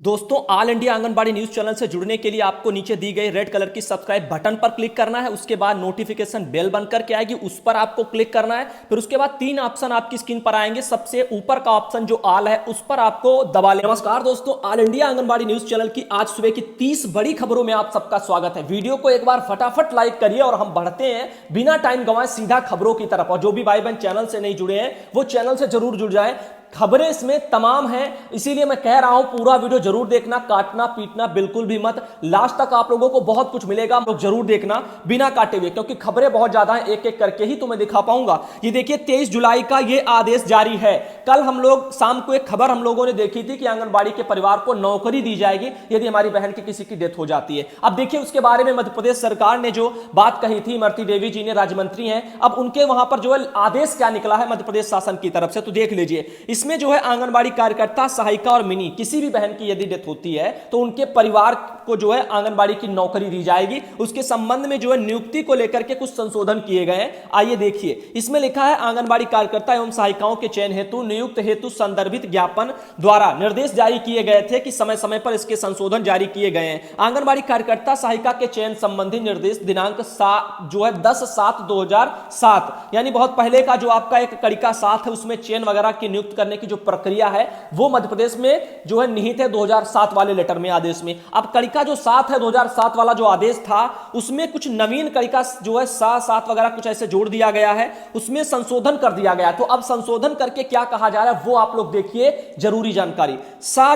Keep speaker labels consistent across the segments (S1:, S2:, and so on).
S1: दोस्तों, all India anganwadi news channel से जुड़ने के लिए आपको नीचे दी गई रेड कलर की सब्सक्राइब बटन पर क्लिक करना है। उसके बाद नोटिफिकेशन बेल बन करके आएगी, उस पर आपको क्लिक करना है। फिर उसके बाद तीन ऑप्शन आपकी स्क्रीन पर आएंगे। सबसे ऊपर का ऑप्शन जो ऑल है उस पर आपको दबा लेना। नमस्कार दोस्तों, all India anganwadi news channel की आज सुबह की 30 बड़ी खबरों में आप सबका स्वागत है। वीडियो को एक बार फटाफट लाइक करिए और हम बढ़ते हैं बिना टाइम गंवाए सीधा खबरों की तरफ। और जो भी भाई बहन चैनल से नहीं जुड़े हैं वो चैनल से जरूर जुड़ जाए। खबरें इसमें तमाम हैं, इसीलिए मैं कह रहा हूं पूरा वीडियो जरूर देखना, काटना पीटना बिल्कुल भी मत। लास्ट तक आप लोगों को बहुत कुछ मिलेगा, लोग जरूर देखना बिना काटे हुए, क्योंकि खबरें बहुत ज्यादा हैं, एक एक करके ही तुम्हें दिखा पाऊंगा। ये देखिए 23 जुलाई का ये आदेश जारी है। कल हम लोग शाम को एक खबर हम लोगों ने देखी थी कि आंगनबाड़ी के परिवार को नौकरी दी जाएगी यदि हमारी बहन की किसी की डेथ हो जाती है। अब देखिए उसके बारे में मध्य प्रदेश सरकार ने जो बात कही थी, इमरती देवी जी ने, राज्य मंत्री हैं, अब उनके वहां पर जो है आदेश क्या निकला है मध्य प्रदेश शासन की तरफ से, तो देख लीजिए। इसमें जो है आंगनबाड़ी कार्यकर्ता, सहायिका और मिनी किसी भी बहन की यदि डेथ होती है तो उनके परिवार को जो है आंगनबाड़ी की नौकरी दी जाएगी। उसके संबंध में जो है नियुक्ति को लेकर के कुछ संशोधन किए गए हैं। आइए देखिए, इसमें लिखा है आंगनबाड़ी कार्यकर्ता एवं सहायिकाओं के चयन हेतु नियुक्त हेतु संदर्भित ज्ञापन द्वारा निर्देश जारी किए गए थे कि समय समय पर इसके संशोधन जारी किए गए हैं। आंगनबाड़ी कार्यकर्ता सहायिका के चयन संबंधी निर्देश दिनांक जो है 10/7/2007, यानी बहुत पहले का जो आपका एक कड़िका 7 है उसमें चयन वगैरह की नियुक्त करने की जो प्रक्रिया है वो मध्य प्रदेश में जो है निहित है 2007 वाले लेटर में, आदेश में। अब कड़िका जो 7 है 2007 वाला जो आदेश था उसमें कुछ नवीन कड़िका जो है 7 वगैरह कुछ ऐसे जोड़ दिया गया है, उसमें संशोधन कर दिया गया। तो अब संशोधन करके क्या कहा जा रहा है वो आप लोग देखिए, जरूरी जानकारी।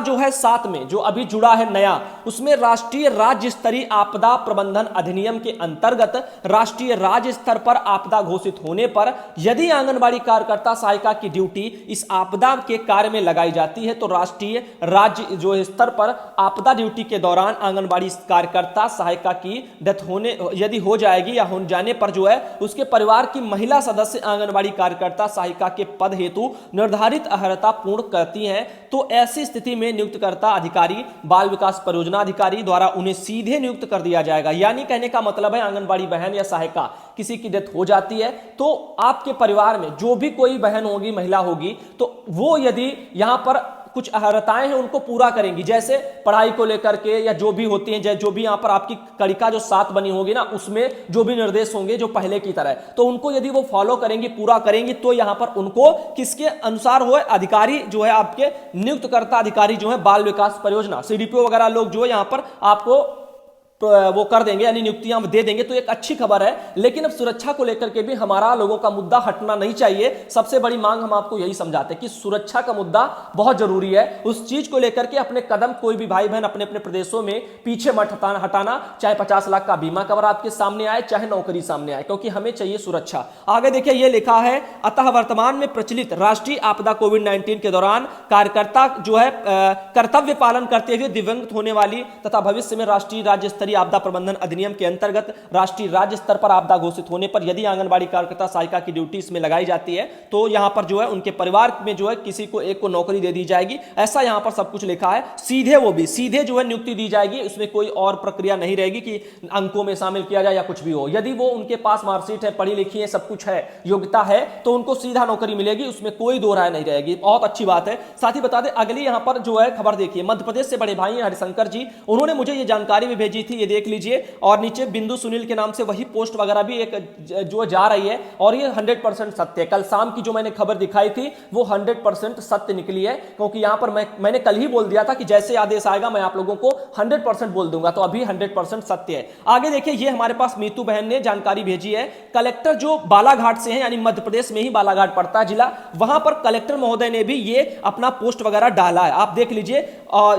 S1: जो है 7 में जो अभी जुड़ा है नया, उसमें राष्ट्रीय राज्य स्तरीय आपदा प्रबंधन अधिनियम के अंतर्गत राष्ट्रीय राज्य स्तर पर आपदा घोषित होने पर यदि आंगनबाड़ी कार्यकर्ता सहायिका की ड्यूटी इस आपदा के कार्य में लगाई जाती है तो राष्ट्रीय राज्य जो स्तर पर आपदा ड्यूटी के दौरान आंगनबाड़ी कार्यकर्ता सहायिका की डेथ होने यदि हो जाएगी या हो जाने पर जो है उसके परिवार की महिला सदस्य आंगनबाड़ी कार्यकर्ता सहायिका के पद हेतु निर्धारित अर्हता पूर्ण करती हैं तो ऐसी स्थिति में नियुक्तकर्ता अधिकारी बाल विकास परियोजना अधिकारी द्वारा उन्हें सीधे नियुक्त कर दिया जाएगा। यानी कहने का मतलब है आंगनबाड़ी बहन या सहायिका किसी की डेथ हो जाती है तो आपके परिवार में जो भी कोई बहन होगी, महिला होगी, तो वो यदि यहां पर कुछ अर्हताएं हैं उनको पूरा करेंगी, जैसे पढ़ाई को लेकर के या जो भी होती हैं, जो भी यहां पर आपकी कड़िका जो 7 बनी होगी ना उसमें जो भी निर्देश होंगे जो पहले की तरह, तो उनको यदि वो फॉलो करेंगी, पूरा करेंगी, तो यहां पर उनको किसके अनुसार हो अधिकारी जो है आपके नियुक्तकर्ता अधिकारी जो है बाल विकास परियोजना सीडीपीओ वगैरह लोग जो है यहां पर आपको वो कर देंगे, यानी नियुक्तियां दे देंगे। तो एक अच्छी खबर है, लेकिन अब सुरक्षा को लेकर के भी हमारा लोगों का मुद्दा हटना नहीं चाहिए। सबसे बड़ी मांग हम आपको यही समझाते हैं कि सुरक्षा का मुद्दा बहुत जरूरी है। उस चीज को लेकर के अपने कदम कोई भी भाई बहन अपने अपने प्रदेशों में पीछे मत हटाना, चाहे 50 लाख का बीमा कवर आपके सामने आए, चाहे नौकरी सामने आए, क्योंकि हमें चाहिए सुरक्षा। आगे देखिए, यह लिखा है, अतः वर्तमान में प्रचलित राष्ट्रीय आपदा कोविड-19 के दौरान कार्यकर्ता जो है कर्तव्य पालन करते हुए दिव्यांग होने वाली तथा भविष्य में राष्ट्रीय राज्य स्तरीय आपदा प्रबंधन अधिनियम के अंतर्गत राष्ट्रीय राज्य स्तर पर आपदा घोषित होने पर यदि आंगनबाड़ी कार्यकर्ता सहायिका की ड्यूटी इसमें लगाई जाती है तो यहां पर जो है उनके परिवार में जो है किसी को एक को नौकरी दे दी जाएगी। ऐसा यहां पर सब कुछ लिखा है, सीधे वो भी सीधे जो है नियुक्ति दी जाएगी। उसमें कोई और प्रक्रिया नहीं रहेगी कि अंकों में शामिल किया जाए या कुछ भी हो। यदि वो उनके पास मार्कशीट है, पढ़ी लिखी है, सब कुछ है, योग्यता है, तो उनको सीधा नौकरी मिलेगी, उसमें कोई दो राय नहीं रहेगी। बहुत अच्छी बात है। साथ ही बता दें, अगली यहां पर जो है खबर देखिए, मध्य प्रदेश से बड़े भाई हरिशंकर जी, उन्होंने मुझे ये जानकारी भी भेजी थी, ये देख लीजिए। और नीचे बिंदु सुनील के नाम से वही पोस्ट वगैरह भी एक जो जा रही है और ये 100% सत्य है। कल शाम की जो मैंने खबर दिखाई थी वो 100% सत्य निकली है, क्योंकि यहां पर मैंने कल ही बोल दिया था कि जैसे आदेश आएगा मैं आप लोगों को 100% बोल दूंगा, तो अभी 100% सत्य है। आगे देखिए, ये हमारे पास मीतू बहन ने जानकारी भेजी है। कलेक्टर जो बालाघाट से है, यानी मध्य प्रदेश में ही बालाघाट पड़ता है जिला, वहां पर कलेक्टर महोदय ने भी ये अपना पोस्ट वगैरह डाला है, आप देख लीजिए।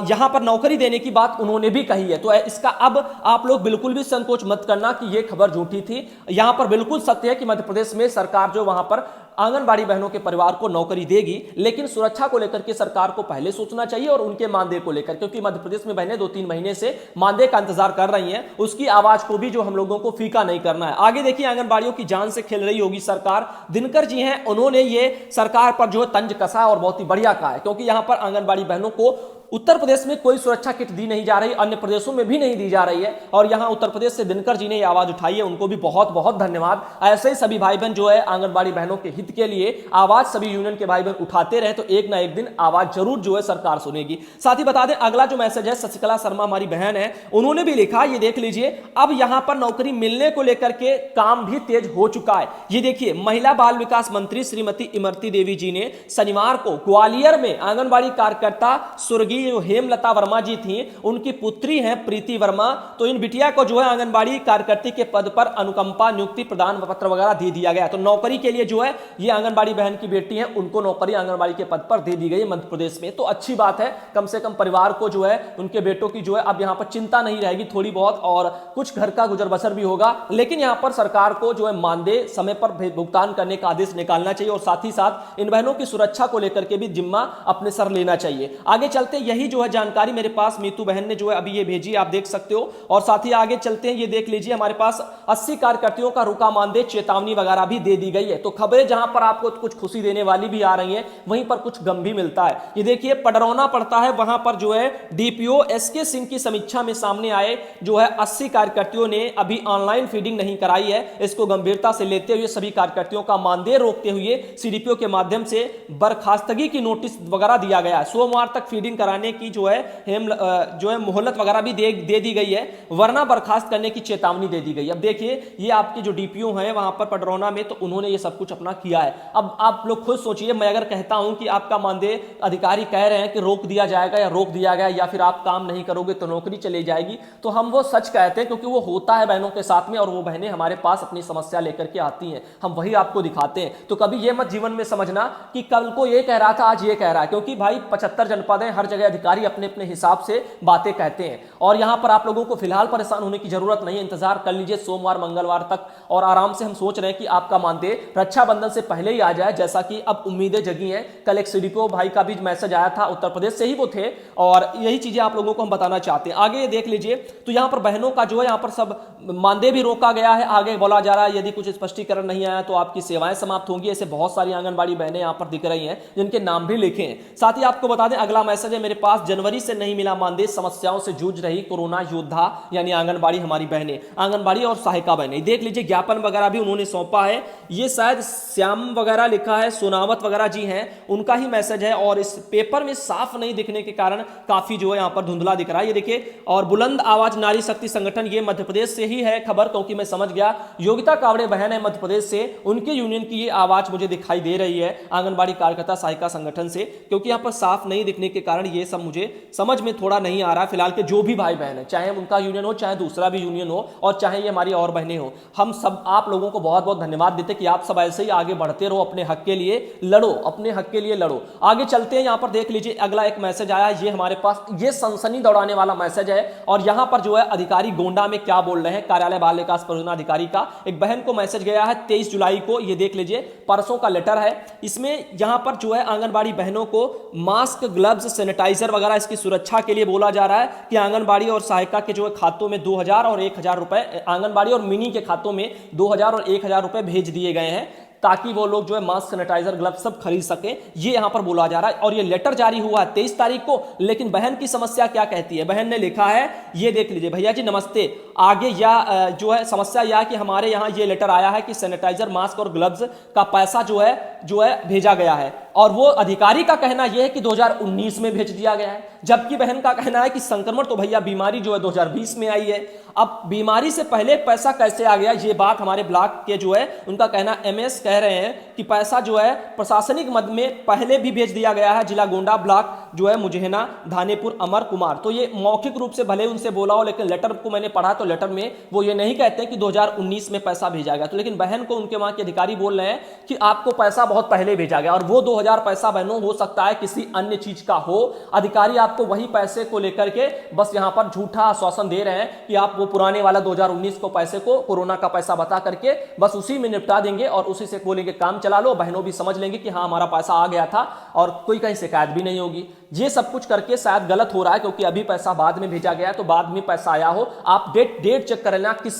S1: यहां पर नौकरी देने की बात उन्होंने भी कही है। तो इसका अब आप लोग बिल्कुल भी संकोच मत करना कि यह खबर झूठी थी। यहां पर बिल्कुल सत्य है कि मध्य प्रदेश में सरकार जो वहां पर आंगनबाड़ी बहनों के परिवार को नौकरी देगी, लेकिन सुरक्षा को लेकर के सरकार को पहले सोचना चाहिए और उनके मानदेय को लेकर, क्योंकि मध्य प्रदेश में बहनें 2-3 महीने से मानदेय का इंतजार कर रही हैं, उसकी आवाज को भी जो हम लोगों को फीका नहीं करना है। आगे देखिए, आंगनबाड़ियों की जान से खेल रही होगी सरकार। दिनकर जी हैं, उन्होंने ये सरकार पर जो तंज कसा और बहुत ही बढ़िया कहा है, क्योंकि यहां पर आंगनबाड़ी बहनों को उत्तर प्रदेश में कोई सुरक्षा किट दी नहीं जा रही, अन्य प्रदेशों में भी नहीं दी जा रही है, और यहां उत्तर प्रदेश से दिनकर जी ने यह आवाज उठाई है, उनको भी बहुत बहुत धन्यवाद। ऐसे ही सभी भाई बहन जो है आंगनबाड़ी बहनों के हित हित के लिए आवाज सभी यूनियन के भाई बहन उठाते रहे तो एक ना एक दिन आवाज जरूर जो है सरकार सुनेगी। साथ ही बता दें अगला जो मैसेज है, शशिकला शर्मा हमारी बहन है, उन्होंने भी लिखा, ये देख लीजिए, अब यहां पर नौकरी मिलने को लेकर के काम भी तेज हो चुका है। ये देखिए, महिला बाल विकास मंत्री श्रीमती इमरती देवी जी ने शनिवार को ग्वालियर में आंगनबाड़ी कार्यकर्ता स्वर्गीय हेमलता वर्मा जी थी, उनकी पुत्री हैं प्रीति वर्मा, तो इन बिटिया को जो है आंगनबाड़ी कार्यकर्ती के पद पर अनुकंपा नियुक्ति प्रदान पत्र वगैरह दे दिया गया। तो नौकरी के लिए जो है ये आंगनबाड़ी बहन की बेटी है, उनको नौकरी आंगनबाड़ी के पद पर दे दी गई मध्य प्रदेश में। तो अच्छी बात है, कम से कम परिवार को जो है उनके बेटों की जो है अब यहां पर चिंता नहीं रहेगी थोड़ी बहुत, और कुछ घर का गुजर बसर भी होगा। लेकिन यहां पर सरकार को जो है मानदेय समय पर भुगतान करने का आदेश निकालना चाहिए और साथ ही साथ इन बहनों की सुरक्षा को लेकर के भी जिम्मा अपने सर लेना चाहिए। आगे चलते यही जो है जानकारी मेरे पास मीतू बहन ने जो है अभी ये भेजी, आप देख सकते हो। और साथ ही आगे चलते हैं, ये देख लीजिए, हमारे पास 80 कार्यकर्तियों का रुका मानदेय चेतावनी वगैरह भी दे दी गई है। तो खबरें जहां पर आपको कुछ खुशी देने वाली भी आ रही हैं, वहीं पर कुछ गम भी मिलता है। ये देखिए, पडरौना पड़ता है, वहां पर जो है डीपीओ एसके सिंह की समीक्षा में सामने आए जो है 80 कार्यकर्तियों ने अभी ऑनलाइन फीडिंग नहीं कराई है। इसको गंभीरता से लेते हुए सभी कार्यकर्तियों का मानदेय रोकते हुए सीडीपीओ के माध्यम से बर्खास्तगी की नोटिस वगैरह दिया गया है। सोमवार तक फीडिंग कराने की जो है मोहलत वगैरह भी दे दी गई है, वरना बर्खास्त करने की चेतावनी दे दी गई। अब देखिए, ये आपके जो डीपीओ हैं वहां पर पडरौना में, तो उन्होंने ये सब कुछ अपना किया है। अब आप लोग खुद सोचिए, मैं अगर कहता हूं कि आपका मानदेय अधिकारी कह रहे हैं कि रोक दिया जाएगा या रोक दिया गया या फिर आप काम नहीं करोगे तो नौकरी चली जाएगी, तो हम वो सच कहते हैं क्योंकि वो होता है बहनों के साथ में, और वो बहनें हमारे पास अपनी समस्या लेकर के आती हैं, हम वही आपको दिखाते हैं। तो कभी ये मत जीवन में समझना कि कल को ये कह रहा था आज ये कह रहा है, क्योंकि भाई 75 जनपद हैं, हर जगह अधिकारी अपने अपने हिसाब से बातें कहते हैं। और यहां पर आप लोगों को फिलहाल परेशान होने की जरूरत नहीं है, इंतजार कर लीजिए सोमवार मंगलवार तक, और आराम से हम सोच रहे हैं कि आपका मानदेय रक्षाबंधन से पहले ही आ जाए, जैसा कि अब उम्मीदें जगी हैं। कल एक सीडीपीओ भाई का भी मैसेज आया था, उत्तर प्रदेश से ही वो थे, और यही चीजें आप लोगों को हम बताना चाहते हैं। आगे देख लीजिए, तो यहां पर बहनों का जो है यहां पर सब मानदेय भी रोका गया है। आगे बोला जा रहा है यदि कुछ स्पष्टीकरण नहीं आया तो आपकी सेवाएं समाप्त होंगी। ऐसे बहुत सारी आंगनबाड़ी बहनें यहां पर दिख रही हैं जिनके नाम भी लिखे हैं। साथ ही आपको बता दें, अगला मैसेज है मेरे पास, जनवरी से नहीं मिला मानदेय, समस्याओं से जूझ रही कोरोना योद्धा यानी आंगनबाड़ी हमारी बहनें, आंगनबाड़ी और सहायिका बहनें। देख लीजिए, ज्ञापन वगैरह भी उन्होंने सौंपा है। ये शायद श्याम वगैरह लिखा है, सोनावत वगैरह जी हैं, उनका ही मैसेज है, और इस पेपर में साफ नहीं दिखने के कारण काफी जो है यहां पर धुंधला दिख रहा है। ये देखिए, और बुलंद आवाज नारी शक्ति संगठन, ये मध्य प्रदेश से ही है खबर, क्योंकि मैं समझ गया योगिता कावड़े बहन है मध्य प्रदेश से, उनके यूनियन की ये आवाज मुझे दिखाई दे रही है आंगनबाड़ी कार्यकर्ता सहायिका संगठन से, क्योंकि यहां पर साफ नहीं दिखने के कारण ये सब मुझे समझ में थोड़ा नहीं आ रहा। फिलहाल के जो भी भाई बहन है, चाहे उनका यूनियन हो चाहे दूसरा भी यूनियन हो और चाहे ये हमारी और बहनें हो, हम सब आप लोगों को बहुत बहुत धन्यवाद देते कि आप सब ऐसे ही आगे बढ़ते रहो, अपने हक के लिए लड़ो, अपने हक के लिए लड़ो। आगे चलते हैं, यहां पर देख लीजिए, अगला एक मैसेज आया, ये हमारे पास ये सनसनी दौड़ाने वाला मैसेज है, और यहां पर जो है अधिकारी गोंडा में क्या बोल रहे हैं, कार्यालय बाल विकास परियोजना अधिकारी का एक बहन को मैसेज गया है 23 जुलाई को, ये देख लीजिए, परसों का लेटर है। इसमें यहां पर जो है आंगनबाड़ी बहनों को मास्क, ग्लव्स, सैनिटाइजर वगैरह इसकी सुरक्षा के लिए बोला जा रहा है कि आंगनबाड़ी और सहायिका के जो है खातों में 2000 और 1000 रुपए, आंगनबाड़ी और मिनी के खातों में 2000 और 1000 रुपए भेज दिए गए हैं, ताकि वो लोग जो है मास्क, सैनिटाइजर, ग्लव्स सब खरीद सके, ये यहां पर बोला जा रहा है। और ये लेटर जारी हुआ है 23 तारीख को। लेकिन बहन की समस्या क्या कहती है, बहन ने लिखा है, ये देख लीजिए, भैया जी नमस्ते, आगे या जो है समस्या यह कि हमारे यहां ये लेटर आया है कि सैनिटाइजर, मास्क और ग्लव्स का पैसा जो है भेजा गया है, और वो अधिकारी का कहना यह है कि 2019 में भेज दिया गया है, जबकि बहन का कहना है कि संक्रमण तो भैया बीमारी जो है 2020 में आई है। अब बीमारी से पहले पैसा कैसे आ गया, ये बात हमारे ब्लॉक के जो है उनका कहना, एमएस कह रहे हैं कि पैसा जो है प्रशासनिक मद में पहले भी भेज दिया गया है। जिला गोंडा ब्लॉक जो है मुजहेना, धानेपुर, अमर कुमार। तो ये मौखिक रूप से भले उनसे बोला हो, लेकिन लेटर को मैंने पढ़ा तो लेटर में वो ये नहीं कहते कि 2019 में पैसा भेजा गया। तो लेकिन बहन को उनके वहां के अधिकारी बोल रहे हैं कि आपको पैसा बहुत पहले भेजा गया, और वो 2000 पैसा बहनों हो सकता है किसी अन्य चीज का हो। अधिकारी आपको वही पैसे को लेकर के बस यहां पर झूठा आश्वासन दे रहे हैं कि आप वो पुराने वाला 2019 को पैसे को कोरोना का पैसा बता करके बस उसी में निपटा देंगे, और उसी से बोलेंगे काम चला लो। बहनों भी समझ लेंगे कि हाँ हमारा पैसा आ गया था, और कोई कहीं शिकायत भी नहीं होगी। ये सब कुछ करके शायद गलत हो रहा है, क्योंकि अभी पैसा बाद में भेजा गया है, तो बाद में पैसा आया हो। आप डेट चेक कर लेना किस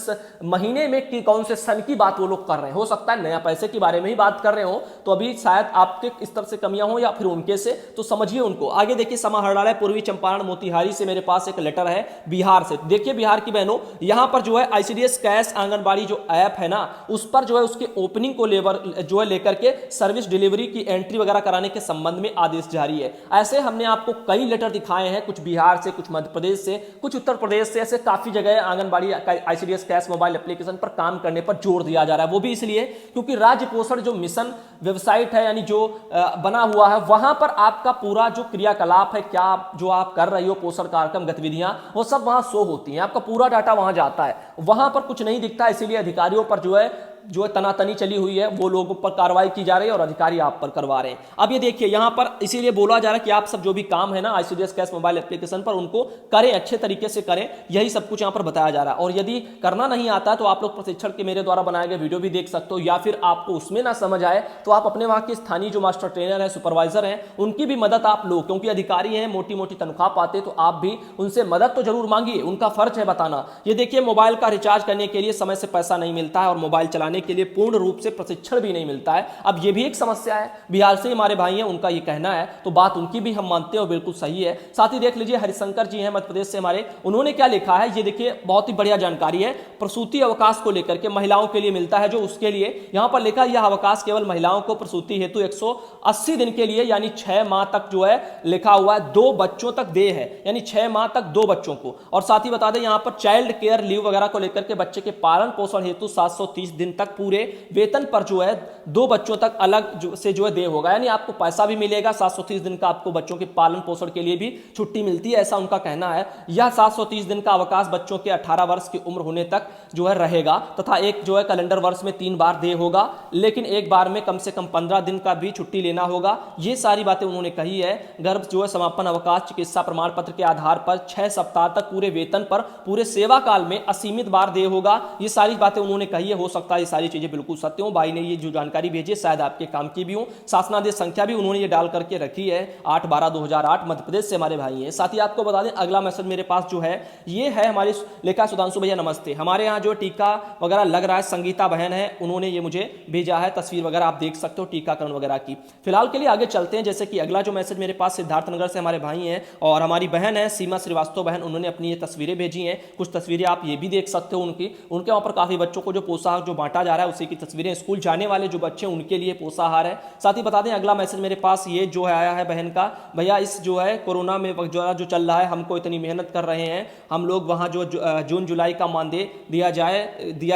S1: महीने में कि कौन से सन की बात वो लोग कर रहे हैं। हो सकता है नया पैसे के बारे में ही बात कर रहे हो, तो अभी शायद आपके स्तर से कमियां हो या फिर उनके से, तो समझिए उनको। आगे देखिए, समाहरणालय पूर्वी चंपारण मोतिहारी से मेरे पास एक लेटर है बिहार से। देखिए बिहार की बहनों, यहां पर जो है आईसीडीएस कैश आंगनबाड़ी जो ऐप है ना, उस पर जो है उसके ओपनिंग को जो है लेकर के सर्विस डिलीवरी की एंट्री वगैरह कराने के संबंध में आदेश जारी है। ऐसे हमने आपको कई लेटर दिखाए हैं, कुछ बिहार से, कुछ मध्य प्रदेश से, कुछ उत्तर प्रदेश से, ऐसे काफी जगह anganwadi ICDS cash mobile application पर काम करने पर जोर दिया जा रहा है। वो भी इसलिए क्योंकि राज्य पोषण जो मिशन वेबसाइट है, यानी जो बना हुआ है, वहां पर आपका पूरा जो क्रियाकलाप है, क्या जो आप कर रही हो पोषण कार्यक्रम गतिविधियां, वो सब वहां शो होती हैं। आपका पूरा डाटा वहां जाता है, वहां पर कुछ नहीं दिखता। इसीलिए अधिकारियों पर जो है तनातनी चली हुई है, वो लोगों पर कार्रवाई की जा रही है और अधिकारी आप पर करवा रहे हैं। अब ये देखिए, यहां पर इसीलिए बोला जा रहा है कि आप सब जो भी काम है ना आईसीडीएस कैश मोबाइल एप्लीकेशन पर, उनको करें, अच्छे तरीके से करें। यही सब कुछ यहां पर बताया जा रहा है। और यदि करना नहीं आता है तो आप लोग प्रशिक्षण के मेरे द्वारा बनाए गए वीडियो भी देख सकते हो, या फिर आपको उसमें ना समझ आए तो आप अपने वहां के स्थानीय जो मास्टर ट्रेनर है, सुपरवाइजर हैं, उनकी भी मदद आप लो, क्योंकि अधिकारी हैं, मोटी मोटी तनख्वाह पाते, तो आप भी उनसे मदद तो जरूर मांगिए, उनका फर्ज है बताना। ये देखिए, मोबाइल का रिचार्ज करने के लिए समय से पैसा नहीं मिलता है और मोबाइल चलाने के लिए पूर्ण रूप से प्रशिक्षण भी नहीं मिलता है। अब ये भी एक समस्या है। बिहार से हमारे भाई हैं, उनका ये कहना है, तो बात उनकी भी हम मानते हैं, बिल्कुल सही है। साथ ही देख लीजिए, हरिशंकर जी हैं मध्य प्रदेश से हमारे, उन्होंने क्या लिखा है, ये देखिए बहुत ही बढ़िया जानकारी है। प्रसूति अवकाश को लेकर के महिलाओं के लिए मिलता है, जो उसके लिए यहां पर लिखा, यह अवकाश केवल महिलाओं को प्रसूति हेतु 180 दिन के लिए, यानी 6 माह तक जो है लिखा हुआ है, 2 बच्चों तक दे है, यानी 6 माह तक 2 बच्चों को। और साथ ही बता दें, यहां पर चाइल्ड केयर लीव वगैरह को लेकर के बच्चे के पालन पोषण हेतु 730 दिन तक पूरे वेतन पर जो है 2 बच्चों तक अलग से जो है दे होगा, यानी आपको पैसा भी मिलेगा। 730 दिन का आपको बच्चों के पालन पोषण के लिए भी छुट्टी मिलती है, ऐसा उनका कहना है। यह 730 दिन का अवकाश बच्चों के 18 वर्ष की उम्र होने तक जो है रहेगा, तथा एक जो है कैलेंडर वर्ष में 3 बार दे होगा, लेकिन एक बार में कम से कम 15 दिन का भी छुट्टी लेना होगा। ये सारी बातें उन्होंने कही है। गर्भ जो है समापन अवकाश चिकित्सा प्रमाण पत्र के आधार पर 6 सप्ताह तक पूरे वेतन पर पूरे सेवा काल में असीमित बार दे होगा। ये सारी बातें उन्होंने कही है। हो सकता है ये सारी चीजें बिल्कुल सत्य हो। भाई ने ये जो जानकारी भेजी है शायद आपके काम की भी हो। शासनादेश संख्या भी उन्होंने ये डाल करके रखी है, 8/12/2008, मध्य प्रदेश से हमारे भाई हैं। साथ ही आपको बता दें, अगला मैसेज मेरे पास जो है ये है हमारी लेखा सुधांशु भैया, नमस्ते। हमारे यहाँ जो टीका वगैरह लग रहा है, संगीता बहन है, उन्होंने ये मुझे भेजा है, तस्वीर वगैरह आप देख सकते हो टीकाकरण वगैरह की। फिलहाल के लिए आगे चलते हैं। जैसे कि अगला जो मैसेज मेरे पास सिद्धार्थनगर से हमारे भाई हैं और हमारी बहन है सीमा श्रीवास्तव बहन, उन्होंने अपनी ये तस्वीरें भेजी हैं। कुछ तस्वीरें आप ये भी देख सकते हो उनके वहाँ पर काफी बच्चों को जो पोषाहार जो बांटा जा रहा है उसी की तस्वीरें। स्कूल जाने वाले जो बच्चे उनके लिए पोषाहार है। साथ ही बता दें, अगला मैसेज मेरे पास ये जो है आया है बहन का, भैया इस जो है कोरोना में जो चल रहा है, हमको इतनी मेहनत कर रहे हैं हम लोग, वहाँ जो जून जुलाई का मानदेय दिया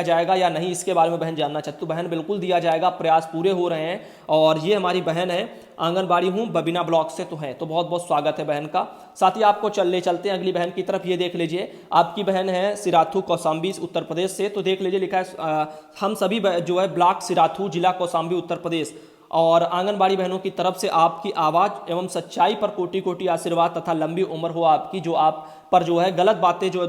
S1: जाएगा या नहीं, इसके बारे में बहन जानना चाहती। तो बहन बिल्कुल दिया जाएगा, प्रयास पूरे हो रहे हैं। और ये हमारी बहन है, आंगनबाड़ी हूँ बबीना ब्लॉक से तो है, तो बहुत बहुत स्वागत है बहन का। साथ ही आपको चलते हैं अगली बहन की तरफ। ये देख लीजिए, आपकी बहन है सिराथू कौशाम्बी उत्तर प्रदेश से। तो देख लीजिए, लिखा है हम सभी जो है ब्लॉक सिराथू जिला कौशाम्बी उत्तर प्रदेश और आंगनबाड़ी बहनों की तरफ से आपकी आवाज़ एवं सच्चाई पर कोटि कोटि आशीर्वाद तथा लंबी उम्र हो आपकी। जो आप पर जो है गलत बातें जो है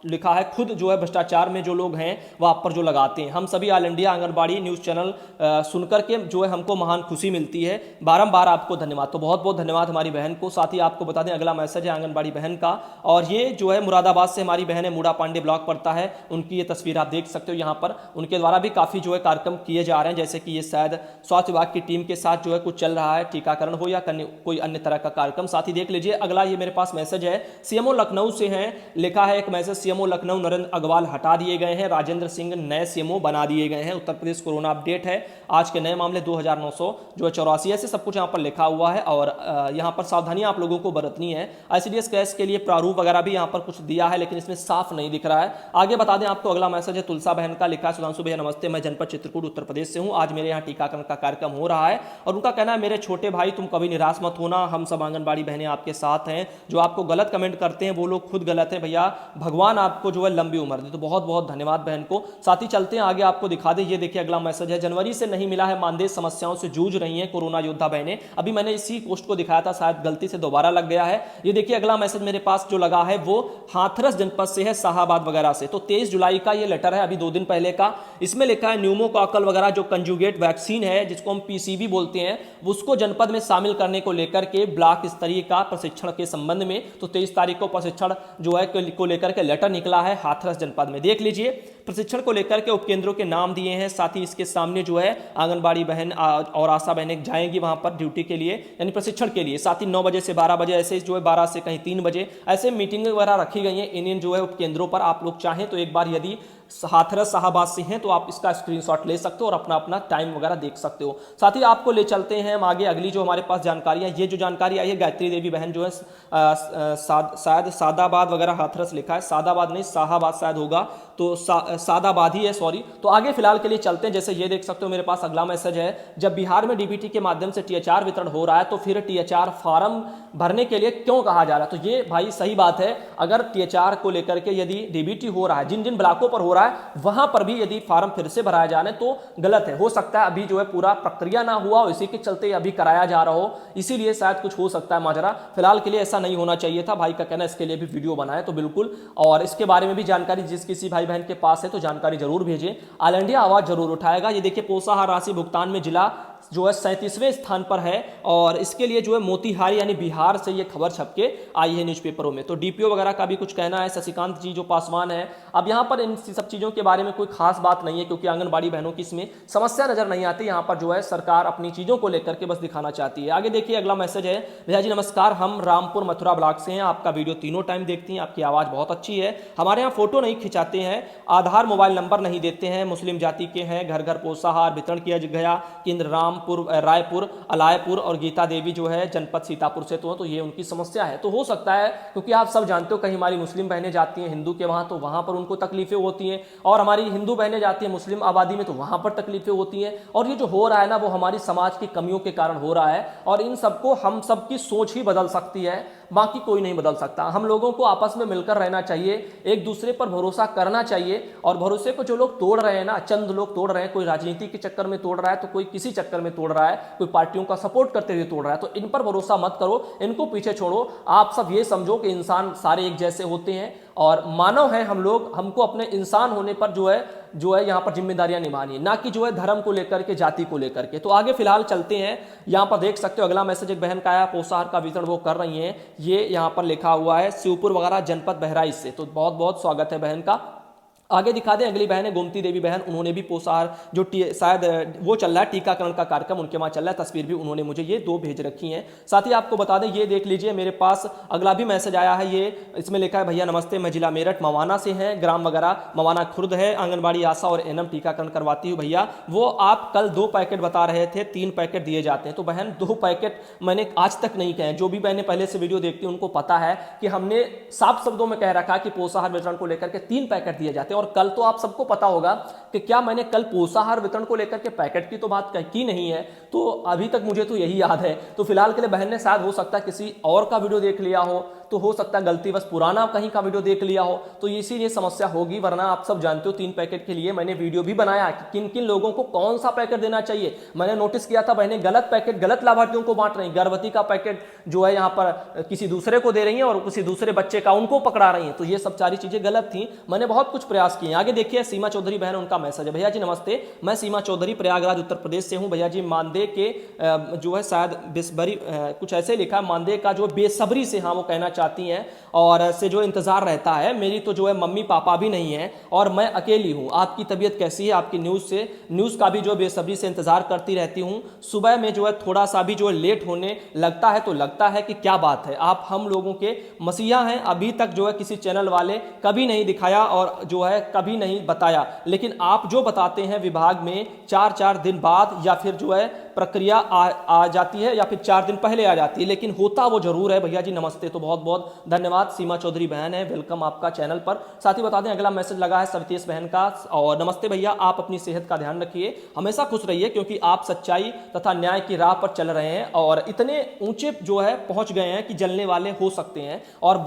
S1: लिखा है, खुद जो है भ्रष्टाचार में जो लोग हैं वो आप पर जो लगाते हैं। हम सभी all India anganwadi news channel सुनकर के जो है हमको महान खुशी मिलती है। बारंबार आपको धन्यवाद। तो बहुत बहुत धन्यवाद हमारी बहन को। साथ ही आपको बता दें, अगला मैसेज है आंगनबाड़ी बहन का और ये जो है मुरादाबाद से हमारी बहन है, मूड़ा पांडे ब्लॉक पड़ता है। उनकी ये तस्वीर आप देख सकते हो यहाँ पर। उनके द्वारा भी काफ़ी जो है कार्यक्रम किए जा रहे हैं, जैसे कि ये शायद स्वास्थ्य विभाग की टीम के साथ जो है कुछ चल रहा है, टीकाकरण हो या कोई अन्य तरह का कार्यक्रम। साथ ही देख लीजिए, अगला ये मेरे पास मैसेज है सीएमओ लखनऊ से है, लिखा है एक मैसेज, सीएमओ लखनऊ नरेंद्र अग्रवाल हटा दिए गए हैं, राजेंद्र सिंह नए सीएमओ बना दिए गए हैं। उत्तर प्रदेश कोरोना अपडेट है, आज के नए मामले 2984 ऐसे सब कुछ यहाँ पर लिखा हुआ है। और यहाँ पर सावधानियां आप लोगों को बरतनी है। आईसीडीएस कैश के लिए प्रारूप वगैरह भी यहाँ पर कुछ दिया है, लेकिन इसमें साफ नहीं दिख रहा है। आगे बता दें आपको, अगला मैसेज है तुलसा बहन का, लिखा है सुधांशु भैया नमस्ते, मैं जनपद चित्रकूट उत्तर प्रदेश से हूँ। आज मेरे यहाँ टीकाकरण का कार्यक्रम हो रहा है और उनका कहना है, मेरे छोटे भाई तुम कभी निराश मत होना, हम सब आंगनबाड़ी बहनें आपके साथ हैं। जो आपको गलत कमेंट करते करते हैं वो लोग खुद गलत है भैया, भगवान आपको जो है लंबी उम्र दे। तो बहुत बहुत धन्यवाद बहन को। साथ ही चलते हैं आगे, आपको दिखा दे। ये देखिए अगला मैसेज है, जनवरी से नहीं मिला है मानदेय, समस्याओं से जूझ रही हैं कोरोना योद्धा बहनें। अभी मैंने इसी पोस्ट को दिखाया था, शायद गलती से दोबारा लग गया है। ये देखिए अगला मैसेज मेरे पास जो लगा है वो हाथरस जनपद से है, शाहाबाद वगैरह से। तो 23 जुलाई का ये लेटर है, अभी 2 दिन पहले का। इसमें लिखा है न्यूमोकॉकल वगैरह जो कंजुगेट वैक्सीन है, जिसको हम पीसीवी बोलते हैं, उसको जनपद में शामिल करने को लेकर के ब्लॉक स्तरीय का प्रशिक्षण के संबंध में। तो 23 तारीख को प्रशिक्षण जो है को लेकर के लेटर निकला है हाथरस जनपद में। देख लीजिए, प्रशिक्षण को लेकर के उपकेंद्रों के नाम दिए हैं, साथ ही इसके सामने जो है आंगनबाड़ी बहन और आशा बहनें जाएंगी वहां पर ड्यूटी के लिए, यानी प्रशिक्षण के लिए। साथ ही 9 बजे से 12 बजे, ऐसे जो है 12 से कहीं 3 बजे ऐसे मीटिंग वगैरह रखी गई हैं इन जो है उपकेंद्रों पर। आप लोग चाहें तो एक बार यदि हाथरस शाहाबाद से हैं तो आप इसका स्क्रीनशॉट ले सकते हो और अपना अपना टाइम वगैरह देख सकते हो। साथ ही आपको ले चलते हैं हम आगे, अगली जो हमारे पास जानकारी है। ये जो जानकारी आई है, गायत्री देवी बहन जो है शायद सादाबाद वगैरह हाथरस लिखा है, सादाबाद नहीं शाहाबाद शायद होगा, तो सादाबाद ही है, सॉरी। तो आगे फिलहाल के लिए चलते हैं। जैसे ये देख सकते हो मेरे पास अगला मैसेज है, जब बिहार में डीबीटी के माध्यम से टीएचआर वितरण हो रहा है तो फिर टीएचआर फॉर्म भरने के लिए क्यों कहा जा रहा है? तो ये भाई सही बात है, अगर टीएचआर को लेकर के यदि डीबीटी हो रहा है, जिन जिन ब्लॉकों पर हो रहा है वहां पर भी यदि फॉर्म फिर से भराया जाने तो गलत है। हो सकता है अभी जो है पूरा प्रक्रिया ना हुआ हो, इसी के चलते अभी कराया जा रहा हो, इसीलिए शायद कुछ हो सकता है माजरा। फिलहाल के लिए ऐसा नहीं होना चाहिए था, भाई का कहना, इसके लिए भी वीडियो बनाए तो बिल्कुल। और इसके बारे में भी जानकारी जिस किसी भाई बहन के पास है तो जानकारी जरूर भेजें, ऑल इंडिया आवाज जरूर उठाएगा। ये देखिए पोषाहार राशि भुगतान में जिला जो है 37वें स्थान पर है, और इसके लिए जो है मोतिहारी यानी बिहार से ये खबर छपके आई है न्यूज़पेपरों में। तो डीपीओ वगैरह का भी कुछ कहना है, शशिकांत जी जो पासवान है। अब यहाँ पर इन सब चीज़ों के बारे में कोई खास बात नहीं है, क्योंकि आंगनबाड़ी बहनों की इसमें समस्या नजर नहीं आती। यहाँ पर जो है सरकार अपनी चीज़ों को लेकर के बस दिखाना चाहती है। आगे देखिए अगला मैसेज है, भैया जी नमस्कार, हम रामपुर मथुरा ब्लॉक से हैं, आपका वीडियो तीनों टाइम देखती हैं, आपकी आवाज़ बहुत अच्छी है। हमारे यहाँ फोटो नहीं खिंचाते हैं, आधार मोबाइल नंबर नहीं देते हैं, मुस्लिम जाति के हैं, घर घर पोषाहार वितरण किया गया, केंद्र रामपुर रायपुर अलायपुर और गीता देवी जो है जनपद सीतापुर से। तो ये उनकी समस्या है। तो हो सकता है, क्योंकि आप सब जानते हो कहीं हमारी मुस्लिम बहनें जाती हैं हिंदू के वहां, तो वहां पर उनको तकलीफें होती हैं, और हमारी हिंदू बहनें जाती हैं मुस्लिम आबादी में तो वहां पर तकलीफें होती हैं। और ये जो हो रहा है ना, वो हमारी समाज की कमियों के कारण हो रहा है, और इन सबको हम सबकी सोच ही बदल सकती है, बाकी कोई नहीं बदल सकता। हम लोगों को आपस में मिलकर रहना चाहिए, एक दूसरे पर भरोसा करना चाहिए, और भरोसे को जो लोग तोड़ रहे हैं ना, चंद लोग तोड़ रहे हैं, कोई राजनीति के चक्कर में तोड़ रहा है, तो कोई किसी चक्कर में तोड़ रहा है, कोई पार्टियों का सपोर्ट करते हुए तोड़ रहा है, तो इन पर भरोसा मत करो, इनको पीछे छोड़ो। आप सब ये समझो कि इंसान सारे एक जैसे होते हैं और मानव हैं हम लोग, हमको अपने इंसान होने पर जो है यहाँ पर जिम्मेदारियां निभानी है, ना कि जो है धर्म को लेकर के, जाति को लेकर के। तो आगे फिलहाल चलते हैं, यहाँ पर देख सकते हो अगला मैसेज एक बहन का आया, पोषाहार का वितरण वो कर रही हैं, ये यहाँ पर लिखा हुआ है शिवपुर वगैरह जनपद बहराइच से। तो बहुत बहुत स्वागत है बहन का। आगे दिखा दें, अगली बहन है गोमती देवी बहन, उन्होंने भी पोषाहार जो शायद वो चल रहा है टीकाकरण का कार्यक्रम उनके वहाँ चल रहा है, तस्वीर भी उन्होंने मुझे ये 2 भेज रखी हैं। साथ ही आपको बता दें, ये देख लीजिए मेरे पास अगला भी मैसेज आया है, ये इसमें लिखा है, भैया नमस्ते, मैं जिला मेरठ मवाना से हैं, ग्राम वगैरह मवाना खुर्द है, आंगनबाड़ी आशा और एनएम टीकाकरण करवाती हूँ भैया। वो आप कल 2 पैकेट बता रहे थे, 3 पैकेट दिए जाते हैं। तो बहन 2 पैकेट मैंने आज तक नहीं कहे, जो भी बहनें पहले से वीडियो देखती हैं उनको पता है कि हमने साफ शब्दों में कह रखा है कि पोषाहार वितरण को लेकर के 3 पैकेट दिए जाते हैं। और कल तो आप सबको पता होगा कि क्या मैंने कल पोषाहार वितरण को लेकर के पैकेट की तो बात की नहीं है, तो अभी तक मुझे तो यही याद है। तो फिलहाल के लिए बहन ने शायद हो सकता है किसी और का वीडियो देख लिया हो, तो हो सकता है गलतीवश पुराना कहीं का वीडियो देख लिया हो, तो इसीलिए समस्या होगी। वरना आप सब जानते हो 3 पैकेट के लिए मैंने वीडियो भी बनाया कि किन किन लोगों को कौन सा पैकेट देना चाहिए। मैंने नोटिस किया था बहनें गलत पैकेट गलत लाभार्थियों को बांट रही, गर्भवती का पैकेट जो है यहाँ पर किसी दूसरे को दे रही है और किसी दूसरे बच्चे का उनको पकड़ा रही है, तो ये सब सारी चीजें गलत थी। मैंने बहुत कुछ प्रयास किए। आगे देखिए सीमा चौधरी बहन, उनका मैसेज है, भैया जी नमस्ते, मैं सीमा चौधरी प्रयागराज उत्तर प्रदेश से हूँ। भैया जी मानदेय के जो है शायद बेसब्री कुछ ऐसे लिखा, मानदेय का जो बेसब्री से, हाँ वो कहना चाहती हैं, और से जो इंतजार रहता है। मेरी तो जो है मम्मी पापा भी नहीं है और मैं अकेली हूँ। आपकी तबीयत कैसी है? आपकी न्यूज़ का भी जो बेसब्री से इंतजार करती रहती हूँ। सुबह में जो है थोड़ा सा भी जो है लेट होने लगता है तो लगता है कि क्या बात है, आप हम लोगों के मसीहा हैं। अभी तक जो है किसी चैनल वाले कभी नहीं दिखाया और जो है कभी नहीं बताया, लेकिन आप जो बताते हैं विभाग में 4-4 दिन बाद या फिर जो है प्रक्रिया आ जाती है या फिर 4 दिन पहले आ जाती है, लेकिन होता वो जरूर है। भैया जी नमस्ते, तो बहुत बहुत धन्यवाद। सीमा चौधरी बहन है, वेलकम आपका चैनल पर। साथ ही बता दें अगला मैसेज लगा है सवितेश बहन का, और नमस्ते भैया, आप अपनी सेहत का ध्यान रखिए, हमेशा खुश रहिए, क्योंकि आप सच्चाई तथा न्याय की राह पर चल रहे हैं और इतने ऊंचे जो है पहुंच गए हैं कि जलने वाले हो सकते हैं और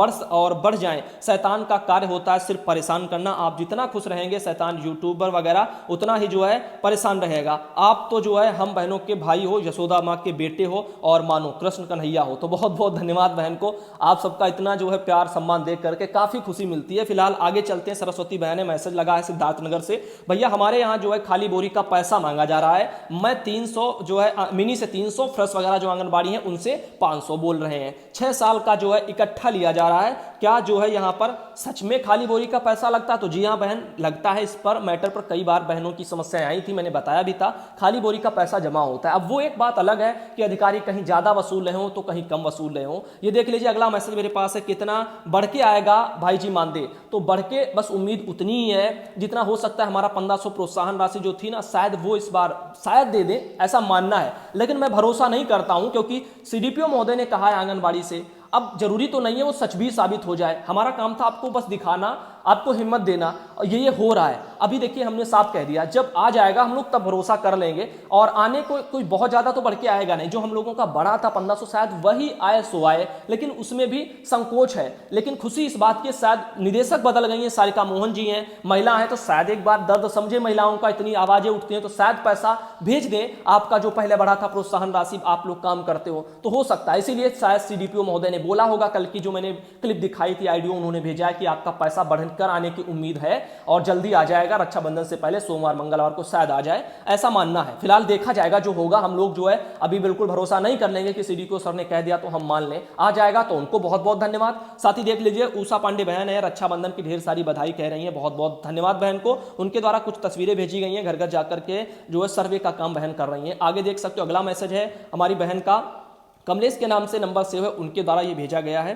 S1: बढ़ जाएं। शैतान का कार्य होता है सिर्फ परेशान करना। आप जितना खुश रहेंगे, शैतान यूट्यूबर वगैरह उतना ही जो है परेशान रहेगा। आप तो जो है हम बहनों के भाई हो, यशोदा माँ के बेटे हो और मानो कृष्ण कन्हैया हो। तो बहुत बहुत धन्यवाद बहन को, आप सबका इतना जो है प्यार सम्मान देख करके काफी खुशी मिलती है। फिलहाल आगे चलते हैं। सरस्वती बहन ने मैसेज लगा है सिद्धार्थनगर से, भैया हमारे यहाँ जो है खाली बोरी का पैसा मांगा जा रहा है। मैं 300 जो है मिनी से 300, फ्रेश वगैरह जो आंगनबाड़ी है उनसे 500 बोल रहे हैं। 6 साल का जो है इकट्ठा लिया जा रहा है। क्या जो है यहाँ पर सच में खाली बोरी का पैसा लगता है? तो जी हाँ बहन, लगता है। इस पर मैटर पर कई बार बहनों की समस्याएं आई थी, मैंने बताया भी था। खाली बोरी का पैसा जमा होता है। अब वो एक बात अलग है कि अधिकारी कहीं ज्यादा वसूल रहे हो तो कहीं कम वसूल रहे हो। ये देख लीजिए अगला मैसेज मेरे पास है, कितना बढ़ के आएगा भाई जी मानदेय? तो बढ़ के बस उम्मीद उतनी ही है जितना हो सकता है। हमारा 1500 प्रोत्साहन राशि जो थी ना, शायद वो इस बार शायद दे दें, ऐसा मानना है, लेकिन मैं भरोसा नहीं करता हूं, क्योंकि सीडीपीओ महोदय ने कहा है आंगनबाड़ी से। अब जरूरी तो नहीं है वो सच भी साबित हो जाए, हमारा काम था आपको बस दिखाना, आपको हिम्मत देना, और ये हो रहा है। अभी देखिए हमने साफ कह दिया, जब आ जाएगा हम लोग तब भरोसा कर लेंगे। और आने को कोई बहुत ज्यादा तो बढ़ के आएगा नहीं। जो हम लोगों का बढ़ा था 1500, शायद वही आए सो आए, लेकिन उसमें भी संकोच है। लेकिन खुशी इस बात की, शायद निदेशक बदल गई है, सारिका मोहन जी हैं, महिला है, तो शायद एक बार दर्द समझे महिलाओं का, इतनी आवाजें उठती हैं, तो शायद पैसा भेज दें आपका जो पहले बढ़ा था प्रोत्साहन राशि, आप लोग काम करते हो तो हो सकता है। इसीलिए शायद सीडीपीओ महोदय ने बोला होगा, कल की जो मैंने क्लिप दिखाई थी आईडियो उन्होंने भेजा है कि आपका पैसा बढ़कर आने की उम्मीद है और जल्दी आ जाएगा, रक्षाबंधन से पहले सोमवार मंगलवार को शायद आ जाए, ऐसा मानना है। फिलहाल देखा जाएगा जो होगा। हम लोग जो है अभी बिल्कुल भरोसा नहीं कर लेंगे कि सीडीपीओ सर ने कह दिया तो हम मान लें, आ जाएगा तो उनको बहुत बहुत धन्यवाद। साथ ही देख लीजिए उषा पांडे बहन है, रक्षाबंधन की ढेर सारी बधाई कह रही है, बहुत बहुत धन्यवाद बहन को। उनके द्वारा कुछ तस्वीरें भेजी गई हैं, घर घर जाकर के जो है सर्वे का काम बहन कर रही है। आगे देख सकते हो अगला मैसेज है हमारी बहन का, कमलेश के नाम से नंबर सेव है, उनके द्वारा ये भेजा गया है।